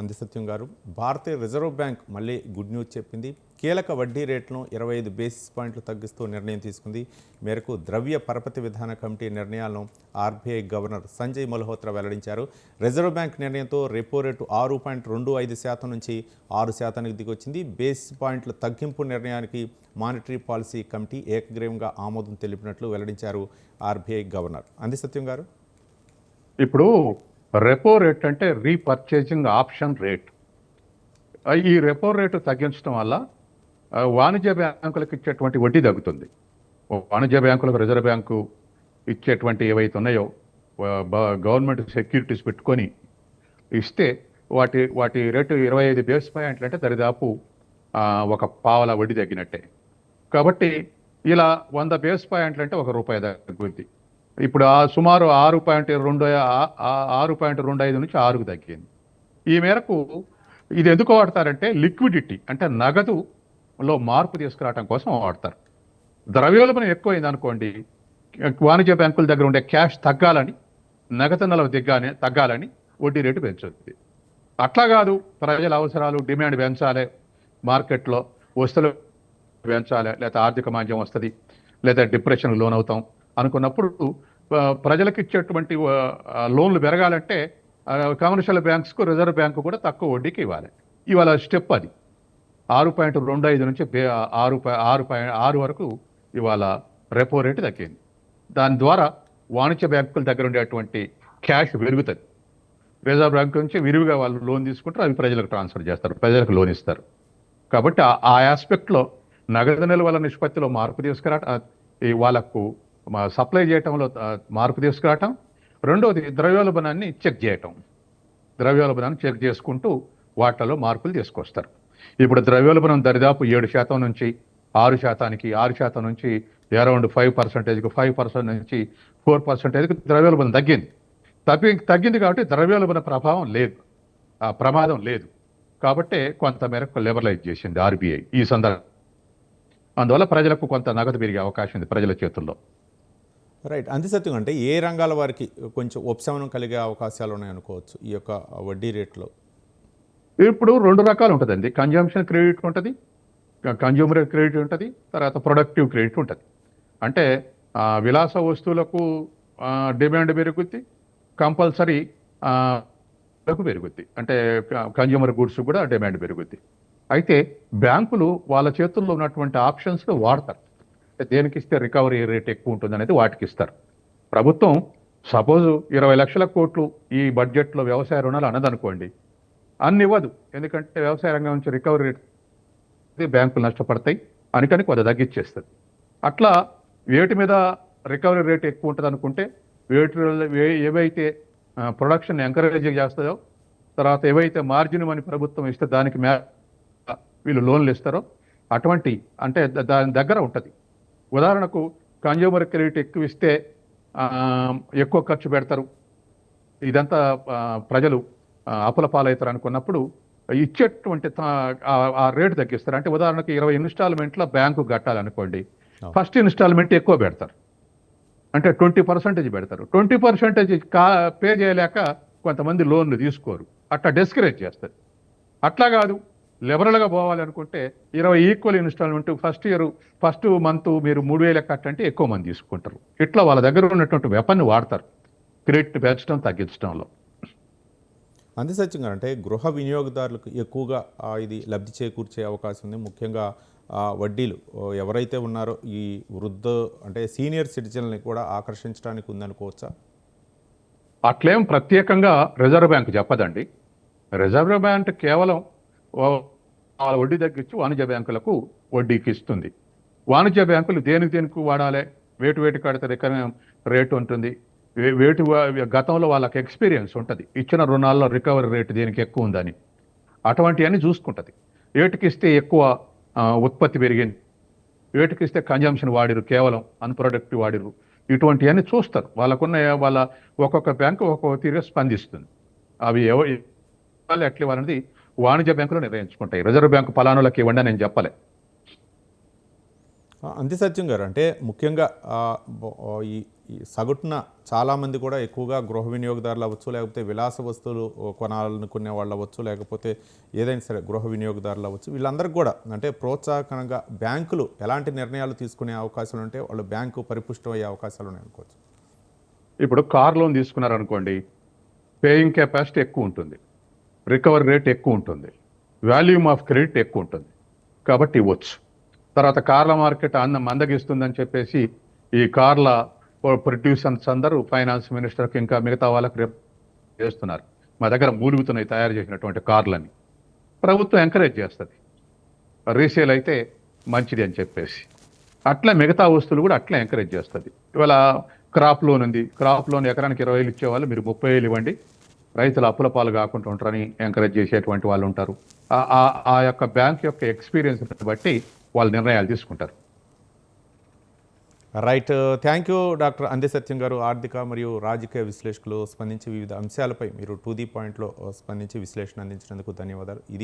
అందిసత్యం గారు. భారతీయ reserve bank మళ్ళీ good news చెప్పింది. కీలక వడ్డీ రేట్లను 25 బేసిస్ పాయింట్లు తగ్గిస్తూ నిర్ణయం తీసుకుంది. మేరకు ద్రవ్య పరపతి విధాన కమిటీ నిర్ణయాలను ఆర్బీఐ గవర్నర్ సంజయ్ మల్హోత్రా వెల్లడించారు. రిజర్వ్ బ్యాంక్ నిర్ణయంతో రెపో రేటు 6.25% నుంచి 6%కి దిగొచ్చింది. బేసిస్ పాయింట్ల తగ్గింపు నిర్ణయానికి మానిటరీ పాలసీ కమిటీ ఏకగ్రీవంగా ఆమోదం తెలిపినట్లు వెల్లడించారు ఆర్బీఐ గవర్నర్. అందిసత్యం గారు, ఇప్పుడు రెపో రేట్ అంటే రీపర్చేసింగ్ ఆప్షన్ రేట్. ఈ రెపో రేటు తగ్గించడం వల్ల వాణిజ్య బ్యాంకులకు ఇచ్చేటువంటి వడ్డీ తగ్గుతుంది. వాణిజ్య బ్యాంకులకు రిజర్వ్ బ్యాంకు ఇచ్చేటువంటి ఏవైతే ఉన్నాయో గవర్నమెంట్ సెక్యూరిటీస్ పెట్టుకొని ఇస్తే వాటి రేటు 25 బేస్ పాయింట్లు అంటే దరిదాపు ఒక పావల వడ్డీ తగ్గినట్టే. కాబట్టి ఇలా 100 బేస్ పాయింట్లు అంటే ₹1 తగ్గుద్ది. ఇప్పుడు సుమారు 6.25 నుంచి 6కు తగ్గింది. ఈ మేరకు ఇది ఎందుకు వాడతారంటే లిక్విడిటీ అంటే నగదులో మార్పు తీసుకురావడం కోసం వాడతారు. ద్రవ్యోల్బణం ఎక్కువైంది అనుకోండి, వాణిజ్య బ్యాంకుల దగ్గర ఉండే క్యాష్ తగ్గాలని, నగదు నిల్వ తగ్గాలని వడ్డీ రేటు పెంచుతుంది. అట్లా కాదు, ప్రజల అవసరాలు డిమాండ్ పెంచాలి, మార్కెట్లో వస్తువులు పెంచాలి, లేదా ఆర్థిక మాంద్యం వస్తుంది, లేదా డిప్రెషన్కి లోన్ అవుతాం అనుకున్నప్పుడు ప్రజలకు ఇచ్చేటువంటి లోన్లు పెరగాలంటే కమర్షియల్ బ్యాంక్స్కు రిజర్వ్ బ్యాంకు కూడా తక్కువ వడ్డీకి ఇవ్వాలి. ఇవాళ స్టెప్ అది 6.25 నుంచి 6 వరకు ఇవాళ రెపో రేటు తగ్గింది. దాని ద్వారా వాణిజ్య బ్యాంకుల దగ్గర ఉండేటువంటి క్యాష్ పెరుగుతుంది. రిజర్వ్ బ్యాంక్ నుంచి విరివిగా వాళ్ళు లోన్ తీసుకుంటారు, అవి ప్రజలకు ట్రాన్స్ఫర్ చేస్తారు, ప్రజలకు లోన్ ఇస్తారు. కాబట్టి ఆ ఆస్పెక్ట్లో నగదు నిల్వల నిష్పత్తిలో మార్పు తీసుకురావటం, వాళ్ళకు సప్లై చేయటంలో మార్పు తీసుకురావటం, రెండవది ద్రవ్యోల్బణాన్ని చెక్ చేయటం. ద్రవ్యోల్బణాన్ని చెక్ చేసుకుంటూ వాటిలో మార్పులు తీసుకొస్తారు. ఇప్పుడు ద్రవ్యోల్బణం దరిదాపు 7% నుంచి 6%కి, 6% నుంచి అరౌండ్ 5%కి, 5% నుంచి 4%కి ద్రవ్యోల్బణం తగ్గింది కాబట్టి ద్రవ్యోల్బణ ప్రభావం లేదు, ప్రమాదం లేదు. కాబట్టి కొంత మేరకు లిబరలైజ్ చేసింది ఆర్బీఐ ఈ సందర్భం. అందువల్ల ప్రజలకు కొంత నగదు పెరిగే అవకాశం ఉంది ప్రజల చేతుల్లో. రైట్. అందిసత్యం అంటే ఏ రంగాల వారికి కొంచెం ఉపశమనం కలిగే అవకాశాలు ఉన్నాయనుకోవచ్చు ఈ యొక్క వడ్డీ రేట్లో? ఇప్పుడు 2 రకాలు ఉంటుందండి. కన్జంప్షన్ క్రెడిట్ ఉంటుంది, కన్జ్యూమర్ క్రెడిట్ ఉంటుంది, తర్వాత ప్రొడక్టివ్ క్రెడిట్ ఉంటుంది. అంటే విలాస వస్తువులకు డిమాండ్ పెరుగుద్ది, కంపల్సరీ పెరుగుద్ది, అంటే కన్జ్యూమర్ గుడ్స్ కూడా డిమాండ్ పెరుగుద్ది. అయితే బ్యాంకులు వాళ్ళ చేతుల్లో ఉన్నటువంటి ఆప్షన్స్ వాడతారు. దేనికి ఇస్తే రికవరీ రేట్ ఎక్కువ ఉంటుంది అనేది వాటికి ఇస్తారు. ప్రభుత్వం సపోజ్ 20 లక్షల కోట్లు ఈ బడ్జెట్లో వ్యవసాయ రుణాలు అన్నదనుకోండి, అన్ని ఇవ్వదు. ఎందుకంటే వ్యవసాయ రంగం నుంచి రికవరీ రేట్ బ్యాంకులు నష్టపడతాయి అనుకని కొంత తగ్గించేస్తుంది. అట్లా వేటి మీద రికవరీ రేట్ ఎక్కువ ఉంటుంది అనుకుంటే ఏవైతే ప్రొడక్షన్ ఎంకరేజ్ చేస్తుందో, తర్వాత ఏవైతే మార్జిన్ అని ప్రభుత్వం ఇస్తే దానికి వీళ్ళు లోన్లు ఇస్తారో అటువంటి అంటే దాని దగ్గర ఉంటుంది. ఉదాహరణకు కన్జ్యూమర్ క్రెడిట్ ఎక్కువ ఇస్తే ఎక్కువ ఖర్చు పెడతారు, ఇదంతా ప్రజలు అప్పుల పాలవుతారు అనుకున్నప్పుడు ఇచ్చేటువంటి ఆ రేటు తగ్గిస్తారు. అంటే ఉదాహరణకు 20 ఇన్స్టాల్మెంట్లో బ్యాంకు కట్టాలనుకోండి, ఫస్ట్ ఇన్స్టాల్మెంట్ ఎక్కువ పెడతారు, అంటే 20% పెడతారు. 20% పే చేయలేక కొంతమంది లోన్లు తీసుకోరు, అట్లా డిస్కరేజ్ చేస్తారు. అట్లా కాదు, లిబరల్గా పోవాలనుకుంటే 20 ఈక్వల్ ఇన్స్టాల్మెంట్ ఫస్ట్ మంత్ మీరు 3,000 కట్టంటే ఎక్కువ మంది తీసుకుంటారు. ఇట్లా వాళ్ళ దగ్గర ఉన్నటువంటి వెపన్ని వాడతారు క్రెడిట్ పెంచడం తగ్గించడంలో. అందిసత్యం గారు, అంటే గృహ వినియోగదారులకు ఎక్కువగా ఇది లబ్ధి చేకూర్చే అవకాశం ఉంది. ముఖ్యంగా వడ్డీలు ఎవరైతే ఉన్నారో ఈ అంటే సీనియర్ సిటిజన్లని కూడా ఆకర్షించడానికి ఉందనుకోవచ్చా? అట్లేం ప్రత్యేకంగా రిజర్వ్ బ్యాంక్ చెప్పదండి. రిజర్వ్ బ్యాంక్ కేవలం వడ్డీ తగ్గించి వాణిజ్య బ్యాంకులకు వడ్డీకి ఇస్తుంది. వాణిజ్య బ్యాంకులు దేనికి వాడాలి, వేటి కడితే రేటు ఉంటుంది, గతంలో వాళ్ళకి ఎక్స్పీరియన్స్ ఉంటుంది, ఇచ్చిన రుణాల్లో రికవరీ రేటు దేనికి ఎక్కువ ఉందని అటువంటివన్నీ చూసుకుంటుంది. వేటికిస్తే ఎక్కువ ఉత్పత్తి పెరిగింది, వేటికిస్తే కన్జంప్షన్ వాడిరు, కేవలం అన్ప్రొడక్టివ్ వాడిరు, ఇటువంటివన్నీ చూస్తారు. వాళ్ళ ఒక్కొక్క బ్యాంకు ఒక్కొక్క తీరుగా స్పందిస్తుంది. అవి ఎట్లా ఇవ్వాలనేది వాణిజ్య బ్యాంకులు నిర్ణయించుకుంటాయి. రిజర్వ్ బ్యాంకు ఫలానులకి ఇవ్వండి నేను చెప్పలే. అంతే సత్యం గారు. అంటే ముఖ్యంగా ఈ ఈ సగటున చాలామంది కూడా ఎక్కువగా గృహ వినియోగదారులు అవ్వచ్చు, లేకపోతే విలాస వస్తువులు కొనాలనుకునే వాళ్ళు అవ్వచ్చు, లేకపోతే ఏదైనా సరే గృహ వినియోగదారులు అవ్వచ్చు. వీళ్ళందరికీ కూడా అంటే ప్రోత్సాహకరంగా బ్యాంకులు ఎలాంటి నిర్ణయాలు తీసుకునే అవకాశాలు ఉంటే వాళ్ళు బ్యాంకు పరిపుష్టం అయ్యే అవకాశాలు ఉన్నాయి అనుకోవచ్చు. ఇప్పుడు కార్ లోన్ తీసుకున్నారనుకోండి, పేయింగ్ కెపాసిటీ ఎక్కువ ఉంటుంది, రికవరీ రేట్ ఎక్కువ ఉంటుంది, వాల్యూమ్ ఆఫ్ క్రెడిట్ ఎక్కువ ఉంటుంది, కాబట్టి ఇవ్వచ్చు. తర్వాత కార్ల మార్కెట్ మందగిస్తుందని చెప్పేసి ఈ కార్ల ప్రొడ్యూసర్స్ అందరూ ఫైనాన్స్ మినిస్టర్కి ఇంకా మిగతా వాళ్ళకి రేపు చేస్తున్నారు, మా దగ్గర మూలుగుతున్నాయి తయారు చేసినటువంటి కార్లని. ప్రభుత్వం ఎంకరేజ్ చేస్తుంది, రీసేల్ అయితే మంచిది అని చెప్పేసి. అట్లా మిగతా వస్తువులు కూడా అట్లా ఎంకరేజ్ చేస్తుంది. ఇవాళ క్రాప్ లోన్ ఉంది, క్రాప్ లోన్ ఎకరానికి 20,000 ఇచ్చేవాళ్ళు మీరు 30,000 ఇవ్వండి, రైతులు అప్పుల పాలు కాకుండా ఉంటారని ఎంకరేజ్ చేసేటువంటి వాళ్ళు ఉంటారు. ఆ యొక్క బ్యాంక్ యొక్క ఎక్స్పీరియన్స్ బట్టి వాళ్ళు నిర్ణయాలు తీసుకుంటారు. రైట్. థ్యాంక్ యూ డాక్టర్ అందే సత్యం గారు. ఆర్థిక మరియు రాజకీయ విశ్లేషకులు స్పందించి వివిధ అంశాలపై మీరు టు ది పాయింట్లో స్పందించి విశ్లేషణ అందించినందుకు ధన్యవాదాలు. ఇది